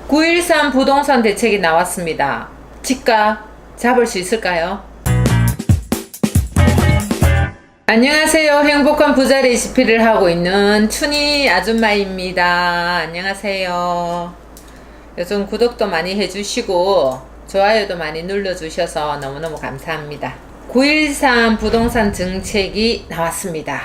9.13 부동산 대책이 나왔습니다. 집값 잡을 수 있을까요? 안녕하세요. 행복한 부자 레시피를 하고 있는 춘희 아줌마입니다. 안녕하세요. 요즘 구독도 많이 해주시고 좋아요도 많이 눌러주셔서 너무너무 감사합니다. 9.13 부동산 정책이 나왔습니다.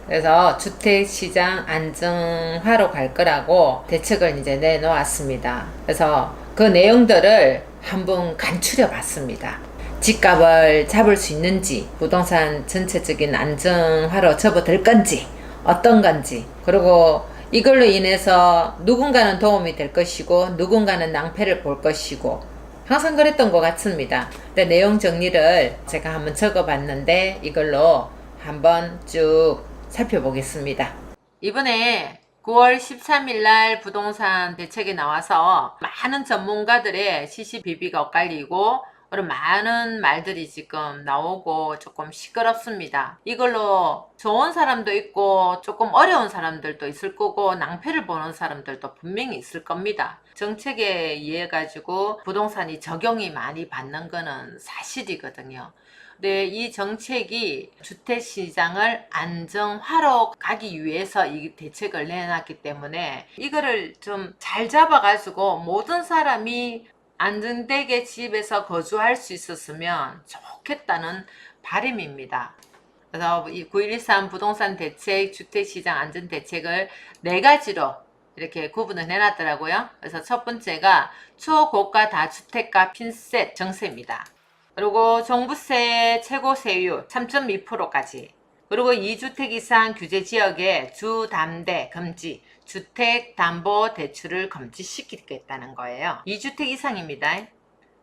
그래서 주택시장 안정화로 갈 거라고 대책을 이제 내놓았습니다. 그래서 그 내용들을 한번 간추려 봤습니다. 집값을 잡을 수 있는지, 부동산 전체적인 안정화로 접어들 건지, 어떤 건지, 그리고 이걸로 인해서 누군가는 도움이 될 것이고 누군가는 낭패를 볼 것이고 항상 그랬던 것 같습니다. 근데 내용 정리를 제가 한번 적어 봤는데 이걸로 한번 쭉 살펴보겠습니다. 이번에 9월 13일 날 부동산 대책이 나와서 많은 전문가들의 시시비비가 엇갈리고 그런 많은 말들이 지금 나오고 조금 시끄럽습니다. 이걸로 좋은 사람도 있고 조금 어려운 사람들도 있을 거고 낭패를 보는 사람들도 분명히 있을 겁니다. 정책에 의해 가지고 부동산이 적용이 많이 받는 거는 사실이거든요. 네, 이 정책이 주택시장을 안정화로 가기 위해서 이 대책을 내놨기 때문에 이거를 좀 잘 잡아가지고 모든 사람이 안정되게 집에서 거주할 수 있었으면 좋겠다는 바람입니다. 그래서 이 9.13 부동산 대책, 주택시장 안전 대책을 네 가지로 이렇게 구분을 해놨더라고요. 그래서 첫 번째가 초고가 다주택가 핀셋 정세입니다. 그리고 종부세 최고 세율 3.2%까지, 그리고 2주택 이상 규제 지역의 주담대 금지, 주택담보대출을 금지시키겠다는 거예요. 2주택 이상입니다.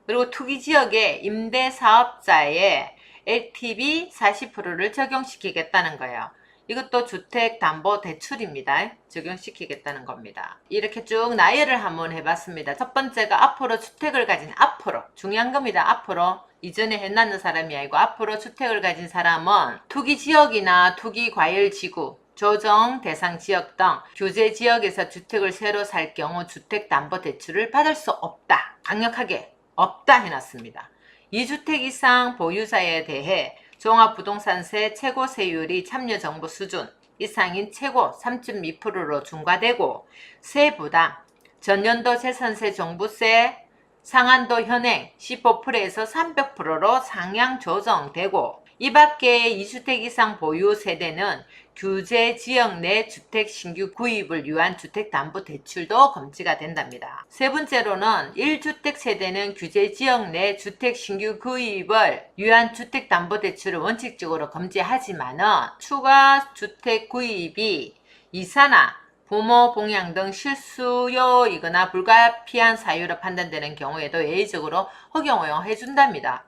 그리고 투기지역의 임대사업자의 LTV 40%를 적용시키겠다는 거예요. 이것도 주택담보대출입니다. 적용시키겠다는 겁니다. 이렇게 쭉 나열을 한번 해봤습니다. 첫 번째가 앞으로 주택을 가진, 앞으로 중요한 겁니다. 앞으로 이전에 해놨는 사람이 아니고 앞으로 주택을 가진 사람은 투기지역이나 투기과열지구, 조정 대상 지역 등 규제 지역에서 주택을 새로 살 경우 주택담보대출을 받을 수 없다. 강력하게 없다 해놨습니다. 2주택 이상 보유자에 대해 종합부동산세 최고 세율이 참여정부 수준 이상인 최고 3.2%로 중과되고 세부담, 전년도 재산세 종부세 상한도 현행 15%에서 300%로 상향 조정되고, 이 밖에 2주택 이상 보유 세대는 규제 지역 내 주택 신규 구입을 위한 주택담보대출도 금지가 된답니다. 세 번째로는 1주택 세대는 규제 지역 내 주택 신규 구입을 위한 주택담보대출을 원칙적으로 금지하지만은 추가 주택 구입이 이사나 부모 봉양 등 실수요이거나 불가피한 사유로 판단되는 경우에도 예외적으로 허용 허용해 준답니다.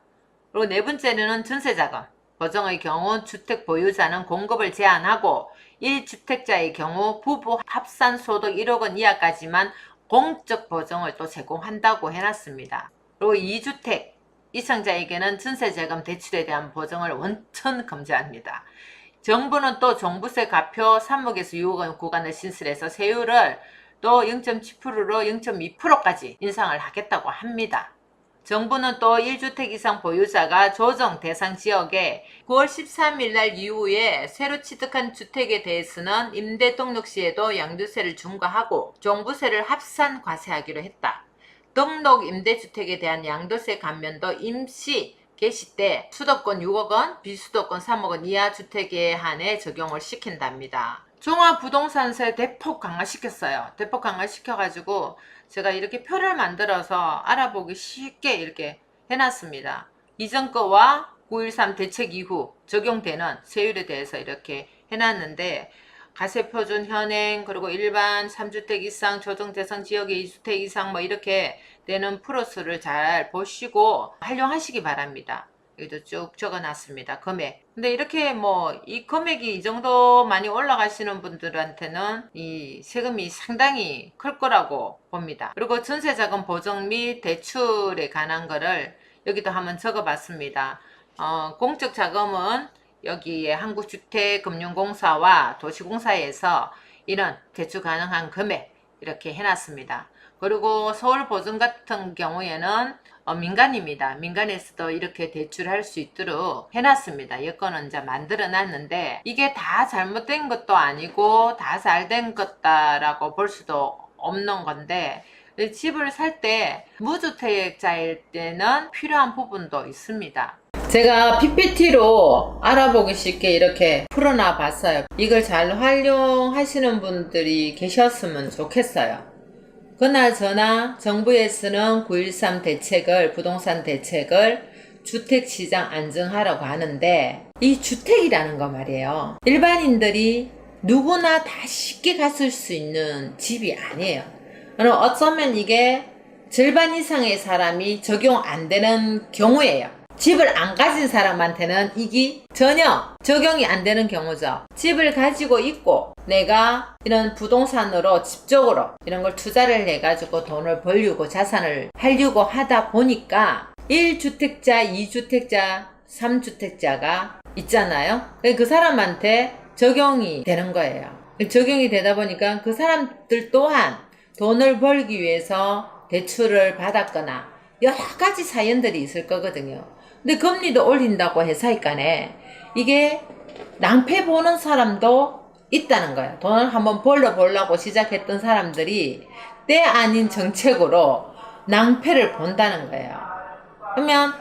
그리고 네 번째는 전세자금 보정의 경우 주택 보유자는 공급을 제한하고 1주택자의 경우 부부 합산 소득 1억 원 이하까지만 공적 보정을 또 제공한다고 해놨습니다. 그리고 2주택 이상자에게는 전세자금 대출에 대한 보정을 원천 금지합니다. 정부는 또 종부세 가표 3억에서 6억 원 구간을 신설해서 세율을 또 0.7%로 0.2%까지 인상을 하겠다고 합니다. 정부는 또 1주택 이상 보유자가 조정 대상 지역에 9월 13일 날 이후에 새로 취득한 주택에 대해서는 임대 등록 시에도 양도세를 중과하고 종부세를 합산 과세하기로 했다. 등록 임대주택에 대한 양도세 감면도 임시 개시 때 수도권 6억 원, 비수도권 3억 원 이하 주택에 한해 적용을 시킨답니다. 종합부동산세 대폭 강화시켰어요. 대폭 강화시켜가지고 제가 이렇게 표를 만들어서 알아보기 쉽게 이렇게 해놨습니다. 이전 거와 9.13 대책 이후 적용되는 세율에 대해서 이렇게 해놨는데, 가세표준 현행, 그리고 일반 3주택 이상 조정 대상 지역의 2주택 이상 뭐 이렇게 되는 프로스를 잘 보시고 활용하시기 바랍니다. 여기도 쭉 적어놨습니다. 금액. 근데 이렇게 뭐 이 금액이 이 정도 많이 올라가시는 분들한테는 이 세금이 상당히 클 거라고 봅니다. 그리고 전세자금 보정 및 대출에 관한 거를 여기도 한번 적어봤습니다. 공적 자금은 여기에 한국주택금융공사와 도시공사에서 이런 대출 가능한 금액 이렇게 해놨습니다. 그리고 서울보증 같은 경우에는 민간입니다. 민간에서도 이렇게 대출할 수 있도록 해놨습니다. 여건은 이제 만들어 놨는데 이게 다 잘못된 것도 아니고 다 잘 된 것다라고 볼 수도 없는 건데 집을 살 때 무주택자일 때는 필요한 부분도 있습니다. 제가 PPT로 알아보기 쉽게 이렇게 풀어놔 봤어요. 이걸 잘 활용하시는 분들이 계셨으면 좋겠어요. 그나저나 정부에서는 9.13 대책을, 부동산 대책을 주택시장 안정하라고 하는데 이 주택이라는 거 말이에요. 일반인들이 누구나 다 쉽게 갔을 수 있는 집이 아니에요. 어쩌면 이게 절반 이상의 사람이 적용 안 되는 경우예요. 집을 안 가진 사람한테는 이게 전혀 적용이 안 되는 경우죠. 집을 가지고 있고 내가 이런 부동산으로 집적으로 이런 걸 투자를 해가지고 돈을 벌려고 자산을 하려고 하다 보니까 1주택자, 2주택자, 3주택자가 있잖아요. 그 사람한테 적용이 되는 거예요. 적용이 되다 보니까 그 사람들 또한 돈을 벌기 위해서 대출을 받았거나 여러 가지 사연들이 있을 거거든요. 근데 금리도 올린다고 해서니까네 이게 낭패 보는 사람도 있다는 거예요. 돈을 한번 벌려보려고 시작했던 사람들이 때 아닌 정책으로 낭패를 본다는 거예요. 그러면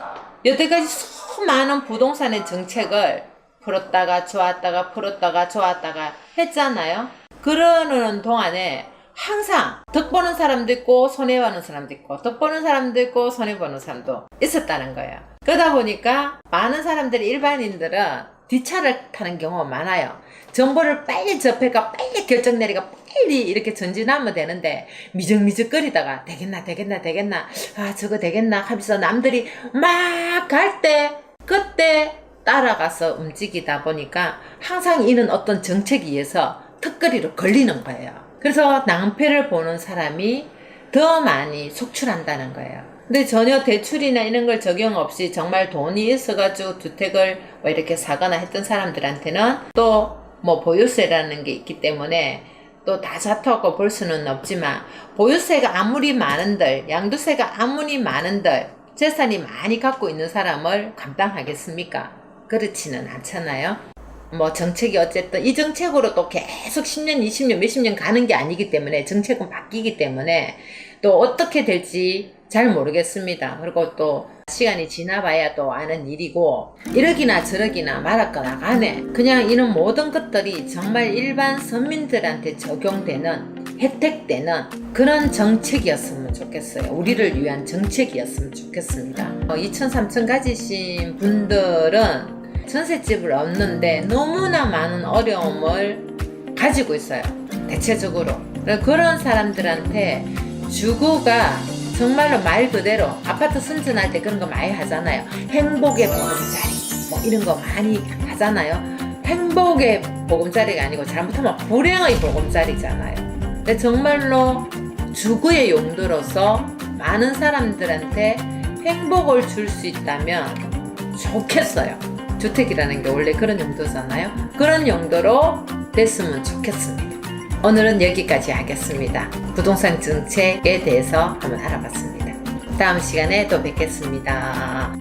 여태까지 수많은 부동산의 정책을 풀었다가 좋았다가 풀었다가 좋았다가 했잖아요. 그러는 동안에 항상 덕 보는 사람도 있고 손해보는 사람도 있고 덕 보는 사람도 있고 손해보는 사람도 있었다는 거예요. 그러다 보니까 많은 사람들이 일반인들은 뒷차를 타는 경우가 많아요. 정보를 빨리 접해가 빨리 결정 내리가 빨리 이렇게 전진하면 되는데 미적미적거리다가 되겠나 아 저거 되겠나 하면서 남들이 막 갈 때 그때 따라가서 움직이다 보니까 항상 이는 어떤 정책에 의해서 턱걸이로 걸리는 거예요. 그래서 낭패를 보는 사람이 더 많이 속출한다는 거예요. 근데 전혀 대출이나 이런 걸 적용 없이 정말 돈이 있어가지고 주택을 뭐 이렇게 사거나 했던 사람들한테는 또 뭐 보유세라는 게 있기 때문에 또 다 좋다고 볼 수는 없지만 보유세가 아무리 많은들, 양도세가 아무리 많은들 재산이 많이 갖고 있는 사람을 감당하겠습니까? 그렇지는 않잖아요. 뭐 정책이 어쨌든 이 정책으로 또 계속 10년, 20년, 몇십 년 가는 게 아니기 때문에 정책은 바뀌기 때문에 또 어떻게 될지 잘 모르겠습니다. 그리고 또 시간이 지나봐야 또 아는 일이고 이러기나 저러기나 말았거나 간에 그냥 이런 모든 것들이 정말 일반 서민들한테 적용되는 혜택되는 그런 정책이었으면 좋겠어요. 우리를 위한 정책이었으면 좋겠습니다. 2천, 3천 가지신 분들은 전셋집을 얻는데 너무나 많은 어려움을 가지고 있어요. 대체적으로. 그런 사람들한테 주거가 정말로 말 그대로 아파트 선전할 때 그런 거 많이 하잖아요. 행복의 보금자리 뭐 이런 거 많이 하잖아요. 행복의 보금자리가 아니고 잘못하면 불행의 보금자리잖아요. 근데 정말로 주거의 용도로서 많은 사람들한테 행복을 줄 수 있다면 좋겠어요. 주택이라는 게 원래 그런 용도잖아요. 그런 용도로 됐으면 좋겠습니다. 오늘은 여기까지 하겠습니다. 부동산 정책에 대해서 한번 알아봤습니다. 다음 시간에 또 뵙겠습니다.